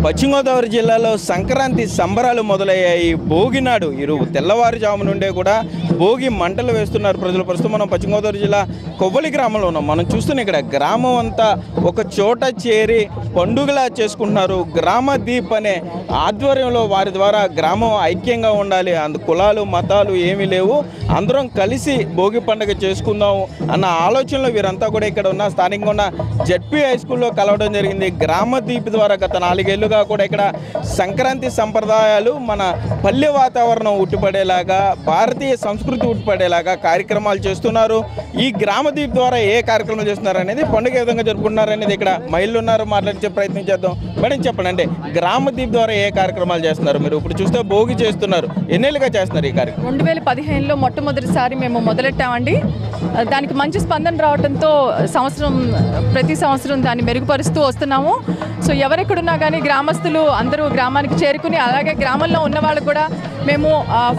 పశ్చిమ గోదావరి జిల్లాలో సంక్రాంతి సంబరాలు మొదలయ్యాయి. భోగి నాడు తెల్లవారుజాము నుండే కూడా భోగి మంటలు వేస్తున్నారు ప్రజలు. ప్రస్తుతం మనం పశ్చిమ గోదావరి జిల్లా కొవ్వలి గ్రామంలో ఉన్నాం. మనం చూస్తున్న ఇక్కడ గ్రామం అంతా ఒక చోట చేరి పండుగలా చేసుకుంటున్నారు. గ్రామ దీప్ అనే ఆధ్వర్యంలో వారి ద్వారా గ్రామం ఐక్యంగా ఉండాలి, కులాలు మతాలు ఏమీ లేవు, అందరం కలిసి భోగి పండుగ చేసుకుందాం అన్న ఆలోచనలో వీరంతా కూడా ఇక్కడ ఉన్న స్థానికంగా ఉన్న జెడ్పీ హై స్కూల్లో కలవడం జరిగింది. గ్రామ దీప్ ద్వారా గత 4 ఏళ్లుగా కూడా ఇక్కడ సంక్రాంతి సంప్రదాయాలు, మన పల్లె వాతావరణం ఉట్టిపడేలాగా, భారతీయ సంస్కృతి ఉట్టిపడేలాగా కార్యక్రమాలు చేస్తున్నారు. ఈ గ్రామ దీప్ ద్వారా ఏ కార్యక్రమాలు చేస్తున్నారు అనేది, పండుగ ఏ విధంగా జరుపుకుంటున్నారు అనేది ఇక్కడ మహిళలు ఉన్నారు, మాట్లాడించే ప్రయత్నం చేద్దాం. మేడం చెప్పండి, అంటే గ్రామ దీప్ ద్వారా ఏ కార్యక్రమాలు చేస్తున్నారు? మీరు ఇప్పుడు చూస్తే భోగి చేస్తున్నారు, ఎన్నేళ్ళుగా చేస్తున్నారు ఈ కార్యక్రమం? 2015లో మొట్టమొదటిసారి మేము మొదలెట్టామండి. దానికి మంచి స్పందన రావడంతో ప్రతి సంవత్సరం దాన్ని మెరుగుపరుస్తూ వస్తున్నాము. సో ఎవరెక్కడున్నా కానీ గ్రామస్తులు అందరూ గ్రామానికి చేరుకుని, అలాగే గ్రామంలో ఉన్న వాళ్ళు కూడా మేము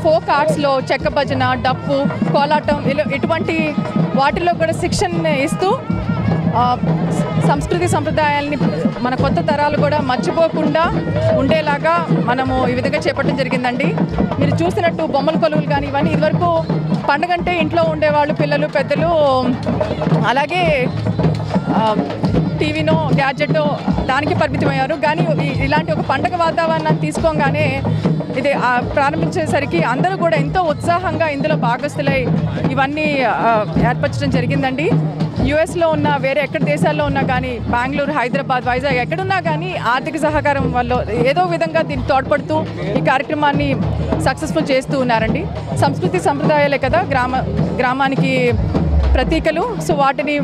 ఫోక్ ఆర్ట్స్లో చెక్క భజన, డప్పు, కోలాటం ఇటువంటి వాటిలో కూడా శిక్షణ ఇస్తూ సంస్కృతి సంప్రదాయాలని మన కొత్త తరాలు కూడా మర్చిపోకుండా ఉండేలాగా మనము ఈ విధంగా చేపట్టడం జరిగిందండి. మీరు చూసినట్టు బొమ్మల కొలువులు కానీ ఇవన్నీ ఇదివరకు పండుగంటే ఇంట్లో ఉండేవాళ్ళు, పిల్లలు పెద్దలు, అలాగే టీవీనో గ్యాడ్జెట్టో దానికి పరిమితమయ్యారు. కానీ ఇలాంటి ఒక పండుగ వాతావరణాన్ని తీసుకోగానే ఇది ప్రారంభించేసరికి అందరూ కూడా ఎంతో ఉత్సాహంగా ఇందులో భాగస్తులై ఇవన్నీ ఏర్పరచడం జరిగిందండి. యుఎస్లో ఉన్న, వేరే ఎక్కడ దేశాల్లో ఉన్నా కానీ, బెంగళూరు, హైదరాబాద్, వైజాగ్ ఎక్కడున్నా కానీ ఆర్థిక సహకారం వల్ల ఏదో విధంగా దీన్ని తోడ్పడుతూ ఈ కార్యక్రమాన్ని సక్సెస్ఫుల్ చేస్తూ ఉన్నారండి. సంస్కృతి సంప్రదాయాలే కదా గ్రామానికి ప్రతీకలు. సో వాటిని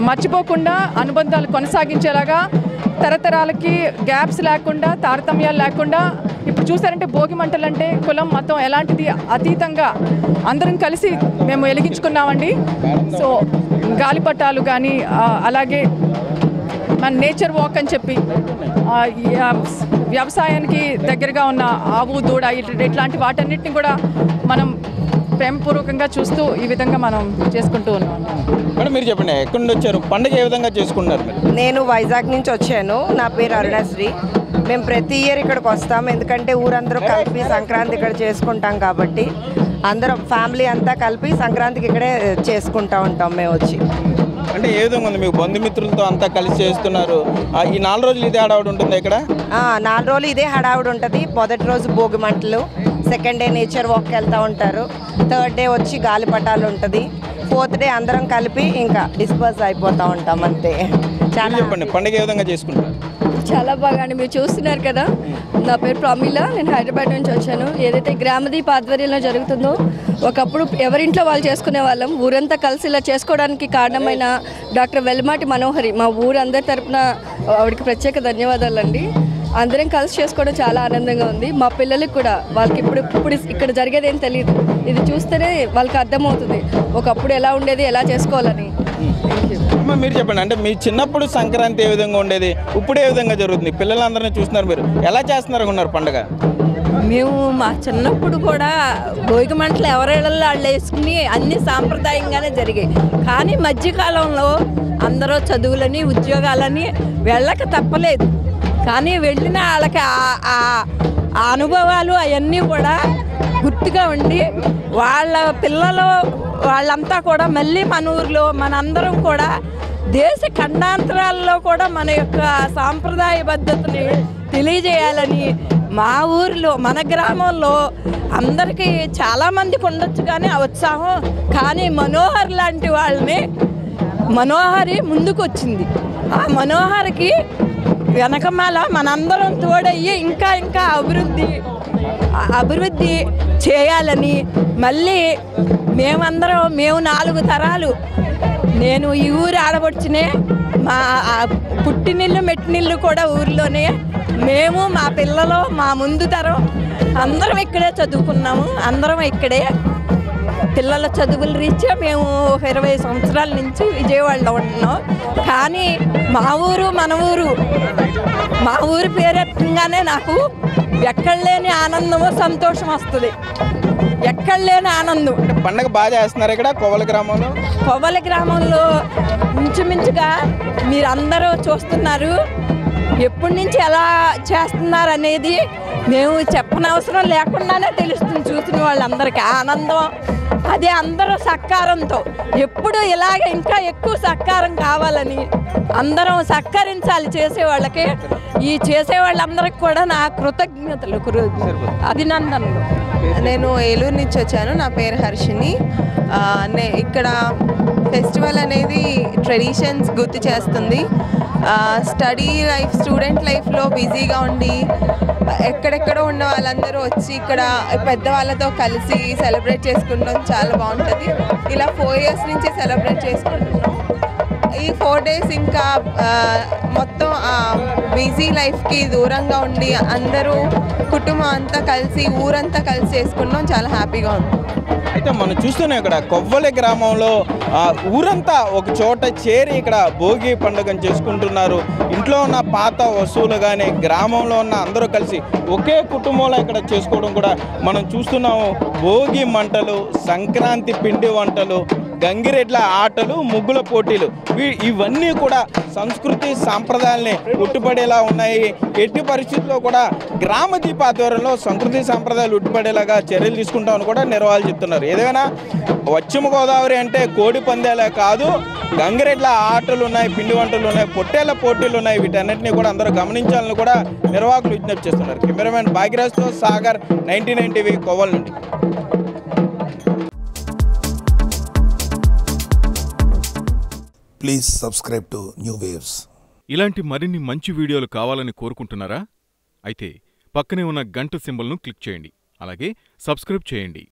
మర్చిపోకుండా అనుబంధాలు కొనసాగించేలాగా, తరతరాలకి గ్యాప్స్ లేకుండా, తారతమ్యాలు లేకుండా, ఇప్పుడు చూసారంటే భోగి మంటలు అంటే కులం మతం ఎలాంటిది అతీతంగా అందరం కలిసి మేము వెలిగించుకున్నామండి. సో గాలిపటాలు కానీ, అలాగే మన నేచర్ వాక్ అని చెప్పి వ్యవసాయానికి దగ్గరగా ఉన్న ఆవు, దూడ ఇట్లాంటి వాటన్నిటిని కూడా మనం ప్రేమపూర్వకంగా చూస్తూ ఈ విధంగా మనం చేసుకుంటూ ఉన్నాం. మేడం మీరు చెప్పండి, ఎక్కడి నుండి వచ్చారు, పండుగ ఏ విధంగా చేసుకున్నారు? నేను వైజాగ్ నుంచి వచ్చాను. నా పేరు అరుణశ్రీ. మేము ప్రతి ఇయర్ ఇక్కడికి వస్తాం, ఎందుకంటే ఊరందరూ కలిపి సంక్రాంతి ఇక్కడ చేసుకుంటాం కాబట్టి అందరం ఫ్యామిలీ అంతా కలిపి సంక్రాంతికి ఇక్కడే చేసుకుంటూ ఉంటాం మేము వచ్చి. అంటే ఏ విధంగా ఉంది, మీకు బంధుమిత్రులతో అంతా కలిసి చేస్తున్నారు? ఈ 4 రోజులు ఇదే హడావుడి ఉంటుంది ఇక్కడ? 4 రోజులు ఇదే హడావుడి ఉంటుంది. మొదటి రోజు భోగి మంటలు, సెకండ్ డే నేచర్ వాక్కి వెళ్తూ ఉంటారు, థర్డ్ డే వచ్చి గాలిపటాలు ఉంటుంది, ఫోర్త్ డే అందరం కలిపి ఇంకా డిస్పర్స్ అయిపోతూ ఉంటాం అంతే. చాలా చెప్పండి, పండుగ ఏ విధంగా చేసుకుంటారు? చాలా బాగా అండి. మీరు చూస్తున్నారు కదా, నా పేరు ప్రమీల, నేను హైదరాబాద్ నుంచి వచ్చాను. ఏదైతే గ్రామదీప్ ఆధ్వర్యంలో జరుగుతుందో, ఒకప్పుడు ఎవరింట్లో వాళ్ళు చేసుకునే వాళ్ళం, ఊరంతా కలిసి ఇలా చేసుకోవడానికి కారణమైన డాక్టర్ వెల్మాటి మనోహరి, మా ఊరందరి తరపున ఆవిడకి ప్రత్యేక ధన్యవాదాలండి. అందరం కలిసి చేసుకోవడం చాలా ఆనందంగా ఉంది. మా పిల్లలకి కూడా, వాళ్ళకి ఇప్పుడు ఇక్కడ జరిగేది ఏం తెలియదు, ఇది చూస్తేనే వాళ్ళకి అర్థమవుతుంది ఒకప్పుడు ఎలా ఉండేది, ఎలా చేసుకోవాలని. మీరు చెప్పండి, అంటే మీ చిన్నప్పుడు సంక్రాంతి ఏ విధంగా ఉండేది, ఇప్పుడు ఏ విధంగా జరుగుతుంది? పిల్లలందరినీ చూస్తున్నారు, మీరు ఎలా చేస్తున్నారు అనుకున్నారు పండుగ? మేము మా చిన్నప్పుడు కూడా భోగి మంటలు ఎవరిళ్ళల్లో వాళ్ళు వేసుకుని అన్ని సాంప్రదాయంగానే జరిగాయి. కానీ మధ్యకాలంలో అందరూ చదువులని, ఉద్యోగాలని వెళ్ళక తప్పలేదు. కానీ వెళ్ళిన వాళ్ళకి ఆ అనుభవాలు అవన్నీ కూడా గుర్తుగా ఉండి, వాళ్ళ పిల్లలు వాళ్ళంతా కూడా మళ్ళీ మన ఊరిలో మనందరం కూడా దేశ ఖండాంతరాల్లో కూడా మన యొక్క సాంప్రదాయ పద్ధతిని తెలియజేయాలని మా ఊరిలో, మన గ్రామంలో అందరికీ చాలామందికి ఉండొచ్చు కానీ ఆ ఉత్సాహం, కానీ మనోహర్ లాంటి వాళ్ళని, మనోహరి ముందుకు వచ్చింది. ఆ మనోహర్కి వెనకమాల మనందరం తోడయ్యి ఇంకా ఇంకా అభివృద్ధి చేయాలని, మళ్ళీ మేము 4 తరాలు, నేను ఈ ఊరు ఆడబొచ్చినే, మా పుట్టినిల్లు మెట్టినిల్లు కూడా ఊరిలోనే, మేము మా పిల్లలు మా ముందు తరం అందరం ఇక్కడే చదువుకున్నాము, అందరం ఇక్కడే. పిల్లల చదువుల రీత్యా మేము 20 సంవత్సరాల నుంచి విజయవాడలో ఉంటున్నాం. కానీ మా ఊరు మన ఊరు, మా ఊరు పేరెత్తగానే నాకు ఎక్కడ లేని ఆనందము, సంతోషం వస్తుంది, ఎక్కడ లేని ఆనందం. పండుగ బాగా చేస్తున్నారు ఇక్కడ కొవ్వలి గ్రామంలో? కొవ్వలి గ్రామంలో ఇంచుమించుగా మీరందరూ చూస్తున్నారు, ఎప్పటి నుంచి ఎలా చేస్తున్నారు అనేది మేము చెప్పనవసరం లేకుండానే తెలుస్తుంది చూసిన వాళ్ళందరికీ ఆనందం. అదే అందరూ సహకారంతో ఎప్పుడు ఇలాగ ఇంకా ఎక్కువ సహకారం కావాలని అందరం సహకరించాలి చేసేవాళ్ళకి. ఈ చేసేవాళ్ళందరికీ కూడా నా కృతజ్ఞతలు, అభినందనలు. నేను ఏలూరు నుంచి వచ్చాను. నా పేరు హర్షిని. ఇక్కడ ఫెస్టివల్ అనేది ట్రెడిషన్స్ గుర్తు చేస్తుంది. స్టడీ లైఫ్, స్టూడెంట్ లైఫ్లో బిజీగా ఉండి ఎక్కడెక్కడో ఉన్న వాళ్ళందరూ వచ్చి ఇక్కడ పెద్దవాళ్ళతో కలిసి సెలబ్రేట్ చేసుకుంటాం. చాలా బాగుంటుంది. ఇలా 4 years నుంచి సెలబ్రేట్ చేసుకుంటున్నాం. ఈ 4 days ఇంకా మొత్తం బిజీ లైఫ్కి దూరంగా ఉండి అందరూ కుటుంబం అంతా కలిసి ఊరంతా కలిసి చేసుకుంటాం. చాలా హ్యాపీగా ఉంది. అయితే మనం చూస్తున్నాం ఇక్కడ కొవ్వలి గ్రామంలో ఊరంతా ఒక చోట చేరి ఇక్కడ భోగి పండుగను చేసుకుంటున్నారు. ఇంట్లో ఉన్న పాత వస్తువులు కానీ గ్రామంలో ఉన్న అందరూ కలిసి ఒకే కుటుంబంలో ఇక్కడ చేసుకోవడం కూడా మనం చూస్తున్నాము. భోగి మంటలు, సంక్రాంతి పిండి వంటలు, గంగిరెడ్ల ఆటలు, ముగ్గుల పోటీలు, ఇవన్నీ కూడా సంస్కృతి సాంప్రదాయాల్ని ఉట్టుపడేలా ఉన్నాయి. ఎట్టి పరిస్థితుల్లో కూడా గ్రామ దీప ఆధ్వర్యంలో సంస్కృతి సాంప్రదాయాలు ఉట్టుపడేలాగా చర్యలు తీసుకుంటామని కూడా నిర్వాహకులు చెప్తున్నారు. ఏదైనా పశ్చిమ గోదావరి అంటే కోడి పందేలే కాదు, గంగిరెడ్ల ఆటలు ఉన్నాయి, పిండి వంటలు ఉన్నాయి, పొట్టేళ్ల పోటీలు ఉన్నాయి. వీటన్నిటిని కూడా అందరూ గమనించాలని కూడా నిర్వాహకులు విజ్ఞప్తి చేస్తున్నారు. కెమెరామెన్ భాగ్యరాజ్తో సాగర్, 99 TV, కొవ్వలి నుండి. Please subscribe to new waves. ఇలాంటి మరిన్ని మంచి వీడియోలు కావాలని కోరుకుంటున్నారా? అయితే పక్కనే ఉన్న గంట సింబల్ను క్లిక్ చేయండి. అలాగే సబ్స్క్రైబ్ చేయండి.